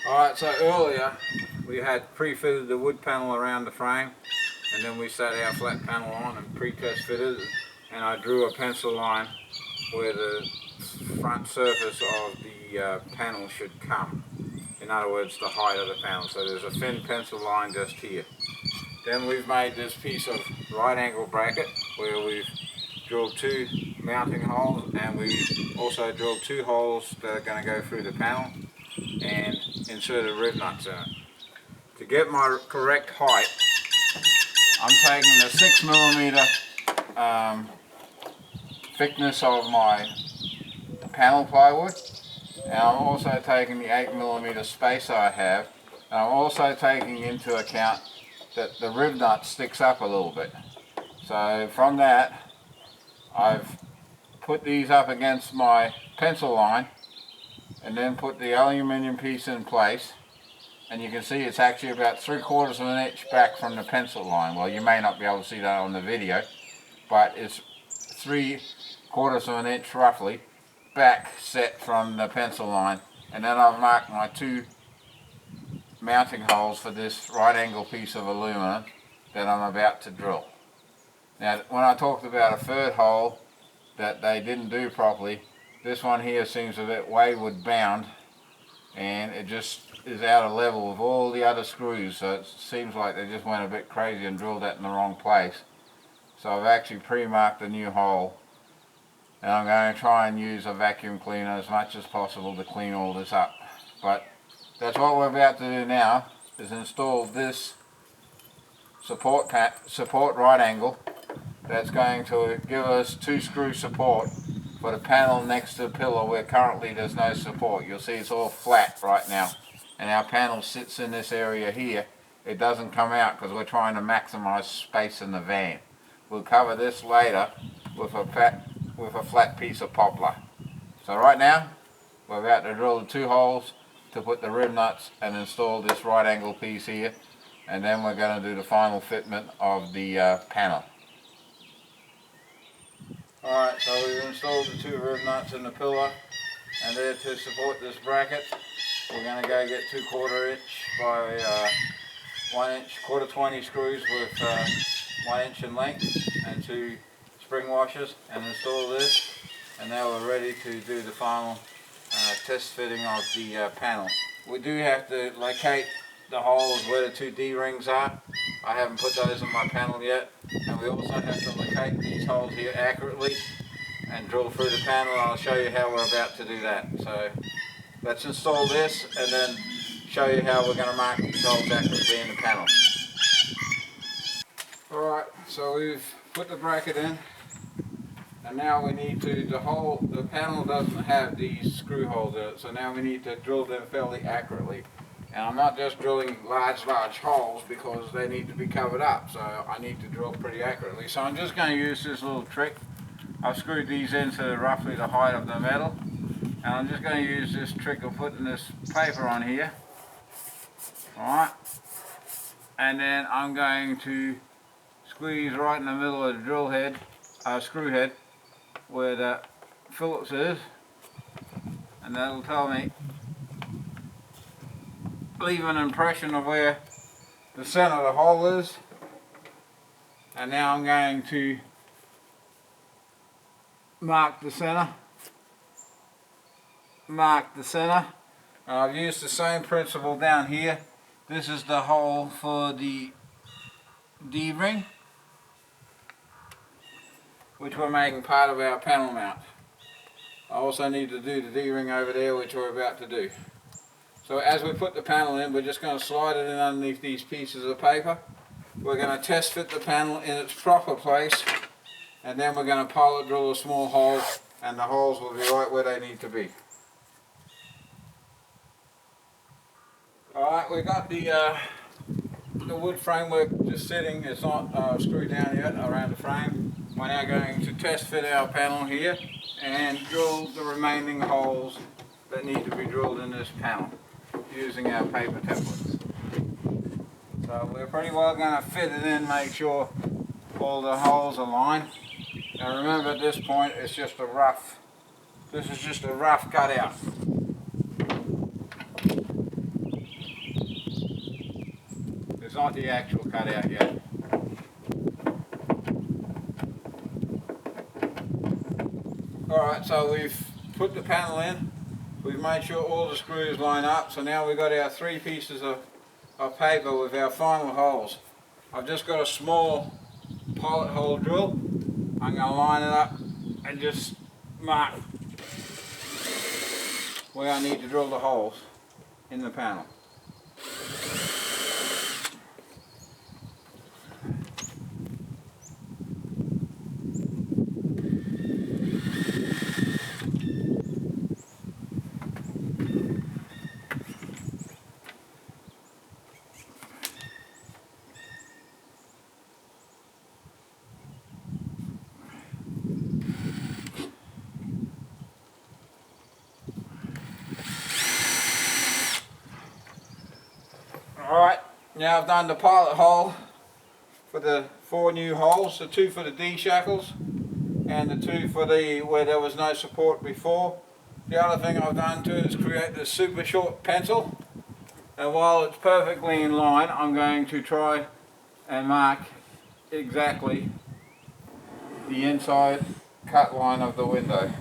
Alright, so earlier we had pre-fitted the wood panel around the frame, and then we set our flat panel on and pre-test fitted it, and I drew a pencil line where the front surface of the panel should come. In other words, the height of the panel. So there's a thin pencil line just here. Then we've made this piece of right angle bracket where we've drilled two mounting holes, and we've also drilled two holes that are going to go through the panel and inserted rib nuts in it. To get my correct height, I'm taking the 6mm thickness of my panel plywood, and I'm also taking the 8mm spacer I have, and I'm also taking into account that the rib nut sticks up a little bit. So from that, I've put these up against my pencil line and then put the aluminium piece in place, and you can see it's actually about 3/4 of an inch back from the pencil line. Well, you may not be able to see that on the video, but it's 3/4 of an inch roughly back set from the pencil line. And then I've marked my two mounting holes for this right angle piece of aluminum that I'm about to drill. Now, when I talked about a third hole that they didn't do properly, this one here seems a bit wayward bound, and it just is out of level with all the other screws, so it seems like they just went a bit crazy and drilled that in the wrong place. So I've actually pre-marked a new hole, and I'm going to try and use a vacuum cleaner as much as possible to clean all this up. But that's what we're about to do now, is install this support right angle that's going to give us 2 screw support for the panel next to the pillar where currently there's no support. You'll see it's all flat right now, and our panel sits in this area here. It doesn't come out because we're trying to maximize space in the van. We'll cover this later with a flat piece of poplar. So right now we're about to drill the 2 holes to put the rib nuts and install this right angle piece here, and then we're going to do the final fitment of the panel. Alright, so we've installed the 2 rib nuts in the pillar, and there to support this bracket we're going to go get 2/4 inch by 1 inch quarter 20 screws with 1 inch in length and 2 spring washers, and install this, and now we're ready to do the final test fitting of the panel. We do have to locate the holes where the 2 D-rings are. I haven't put those in my panel yet, and we also have to locate these holes here accurately and drill through the panel. I'll show you how we're about to do that. So let's install this and then show you how we're going to mark these holes accurately in the panel. Alright, so we've put the bracket in, and now we need to, the panel doesn't have these screw holes in it, so now we need to drill them fairly accurately. And I'm not just drilling large holes because they need to be covered up, so I need to drill pretty accurately. So I'm just going to use this little trick. I've screwed these into roughly the height of the metal, and I'm just going to use this trick of putting this paper on here. Alright, and then I'm going to squeeze right in the middle of the drill head, screw head, where the Phillips is, and that'll tell me, leave an impression of where the center of the hole is. And now I'm going to mark the center. I've used the same principle down here. This is the hole for the D-ring, which we're making part of our panel mount. I also need to do the D-ring over there, which we're about to do. So as we put the panel in, we're just going to slide it in underneath these pieces of paper. We're going to test fit the panel in its proper place, and then we're going to pilot drill a small hole, and the holes will be right where they need to be. Alright, we got the wood framework just sitting. It's not screwed down yet around the frame. We're now going to test fit our panel here and drill the remaining holes that need to be drilled in this panel using our paper templates. So we're pretty well going to fit it in, make sure all the holes align. Now remember, at this point it's just a rough, this is just a rough cutout. It's not the actual cutout yet. Alright, so we've put the panel in. We've made sure all the screws line up. So now we've got our 3 pieces of paper with our final holes. I've just got a small pilot hole drill. I'm going to line it up and just mark where I need to drill the holes in the panel. Alright, now I've done the pilot hole for the 4 new holes, the 2 for the D shackles and the 2 for the where there was no support before. The other thing I've done too is create this super short pencil, and while it's perfectly in line I'm going to try and mark exactly the inside cut line of the window.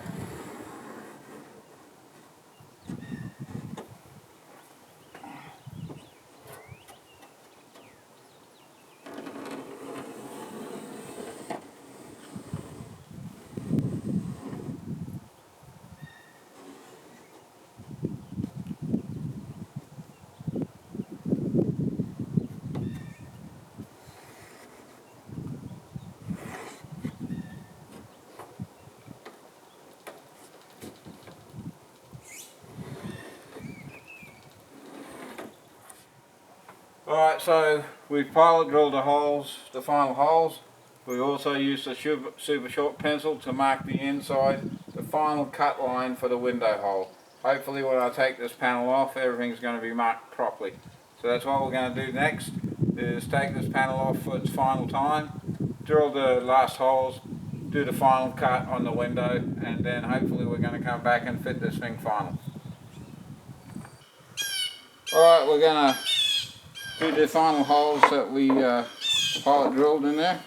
Alright, so we've pilot drilled the holes, the final holes. We also used a super short pencil to mark the inside, the final cut line for the window hole. Hopefully when I take this panel off, everything's going to be marked properly. So that's what we're going to do next, is take this panel off for its final time, drill the last holes, do the final cut on the window, and then hopefully we're going to come back and fit this thing final. Alright, we're going to do the final holes that we pilot drilled in there,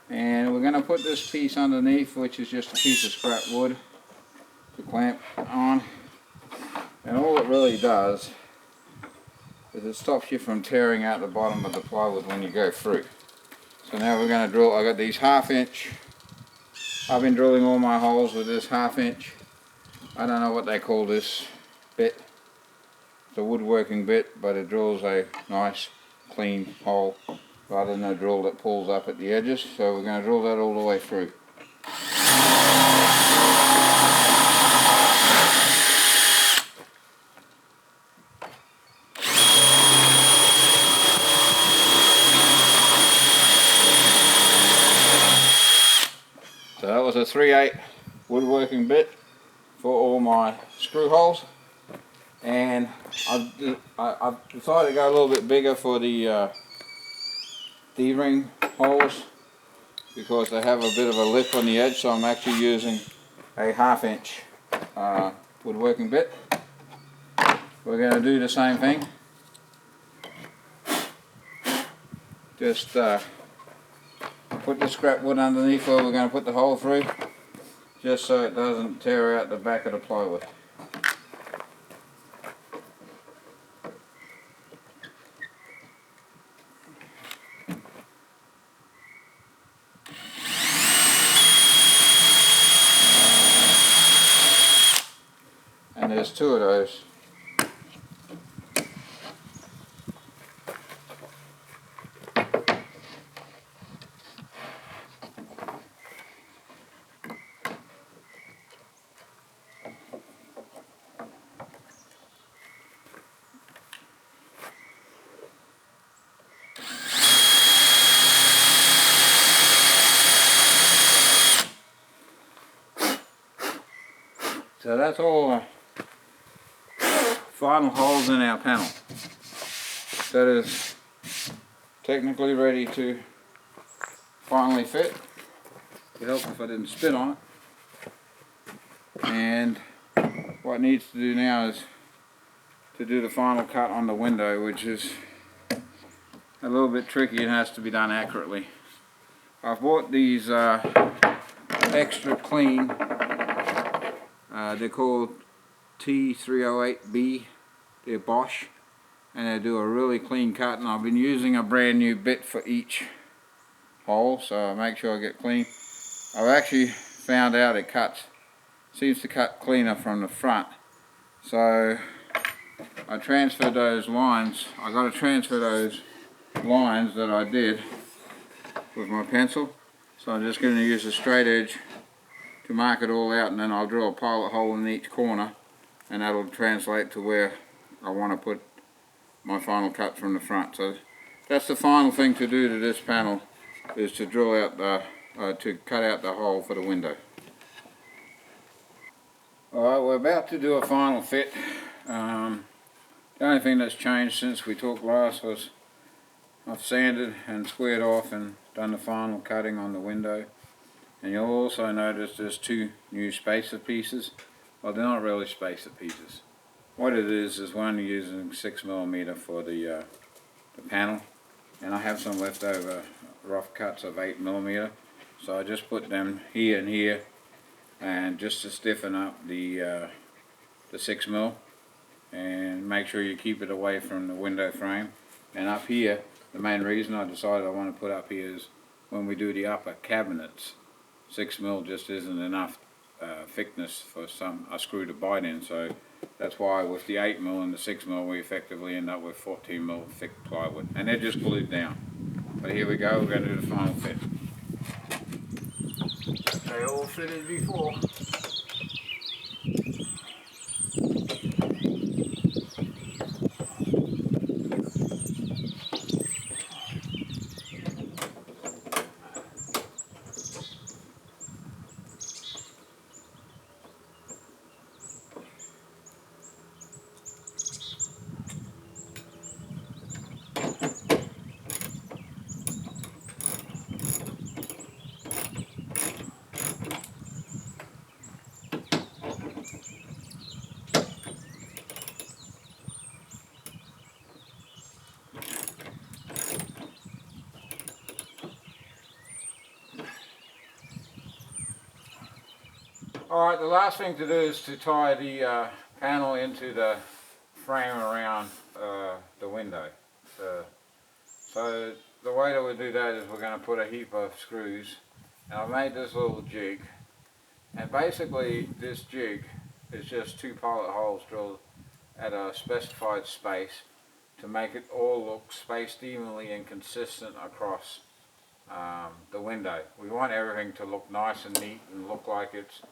and we're going to put this piece underneath, which is just a piece of scrap wood to clamp on, and all it really does is it stops you from tearing out the bottom of the plywood when you go through. So now we're going to drill. I got these 1/2 inch. I've been drilling all my holes with this 1/2 inch. I don't know what they call this bit. It's a woodworking bit, but it drills a nice clean hole rather than a drill that pulls up at the edges. So we're going to drill that all the way through. So that was a 3/8 woodworking bit for all my screw holes. And I've decided to go a little bit bigger for the D-ring holes because they have a bit of a lip on the edge, so I'm actually using a 1/2 inch woodworking bit. We're going to do the same thing. Just put the scrap wood underneath where we're going to put the hole through, just so it doesn't tear out the back of the plywood. And there's 2 of those. So that's all final holes in our panel. That is technically ready to finally fit. It helped if I didn't spit on it. And what it needs to do now is to do the final cut on the window, which is a little bit tricky and has to be done accurately. I've bought these extra clean, they're called T308B, they're Bosch, and they do a really clean cut, and I've been using a brand new bit for each hole, so I make sure I get clean. I've actually found out it seems to cut cleaner from the front, so I transferred those lines. I got to transfer those lines that I did with my pencil, so I'm just going to use a straight edge to mark it all out, and then I'll drill a pilot hole in each corner, and that'll translate to where I want to put my final cut from the front. So that's the final thing to do to this panel, is to drill out to cut out the hole for the window. Alright, we're about to do a final fit. The only thing that's changed since we talked last was I've sanded and squared off and done the final cutting on the window. And you'll also notice there's two new spacer pieces. Well, they're not really spacer pieces. What it is we're only using 6mm for the panel, and I have some leftover rough cuts of 8mm, so I just put them here and here, and just to stiffen up the 6mm, and make sure you keep it away from the window frame. And up here, the main reason I decided I want to put up here is when we do the upper cabinets, 6mm just isn't enough thickness for a screw to bite in, so that's why with the 8mm and the 6mm we effectively end up with 14mm thick plywood, and they're just glued down. But here we go, we're going to do the final fit. They all fitted before. Alright, the last thing to do is to tie the panel into the frame around the window. So the way that we do that is we're going to put a heap of screws, and I've made this little jig, and basically this jig is just two pilot holes drilled at a specified space to make it all look spaced evenly and consistent across the window. We want everything to look nice and neat and look like it's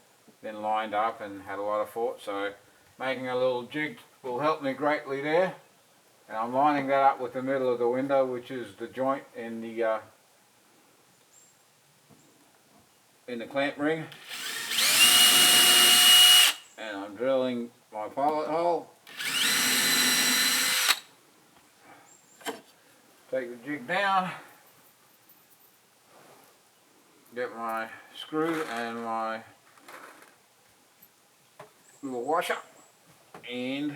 been lined up and had a lot of thought, so making a little jig will help me greatly there. And I'm lining that up with the middle of the window, which is the joint in the clamp ring. And I'm drilling my pilot hole. Take the jig down, get my screw and my little washer, and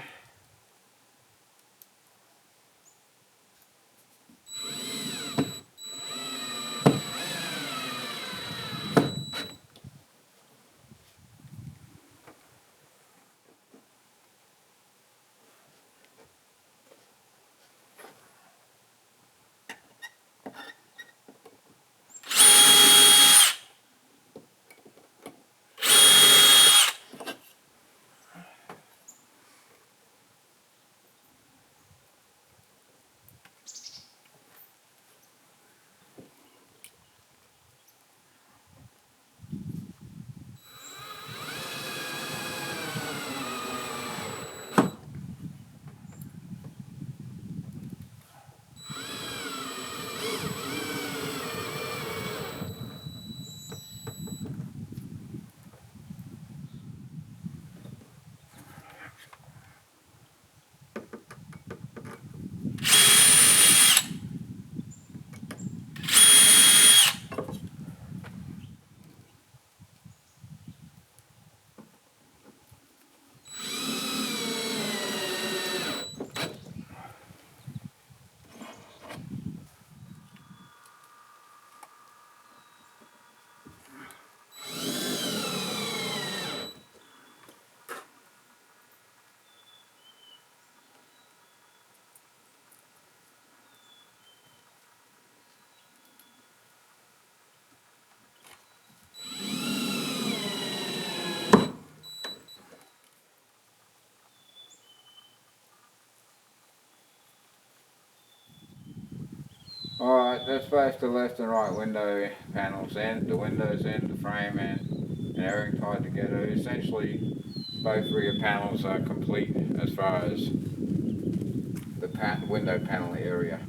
Alright, that's both the left and right window panels end, the windows end, the frame end, and everything tied together. Essentially, both rear panels are complete as far as the window panel area.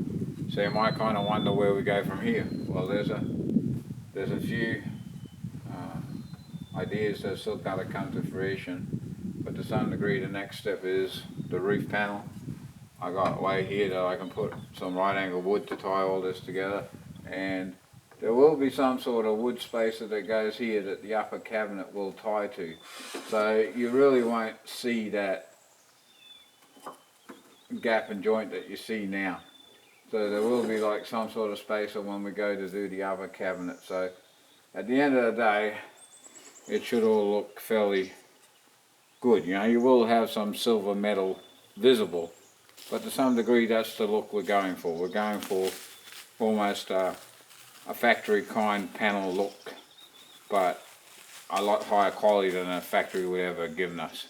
So you might kind of wonder where we go from here. Well, there's a few ideas that are still got to come to fruition, but to some degree the next step is the roof panel. I got a way here that I can put some right angle wood to tie all this together, and there will be some sort of wood spacer that goes here that the upper cabinet will tie to. So you really won't see that gap and joint that you see now. So there will be like some sort of spacer when we go to do the upper cabinet. So at the end of the day, it should all look fairly good. You know, you will have some silver metal visible, but to some degree that's the look we're going for. We're going for almost a factory kind panel look, but a lot higher quality than a factory would ever given us.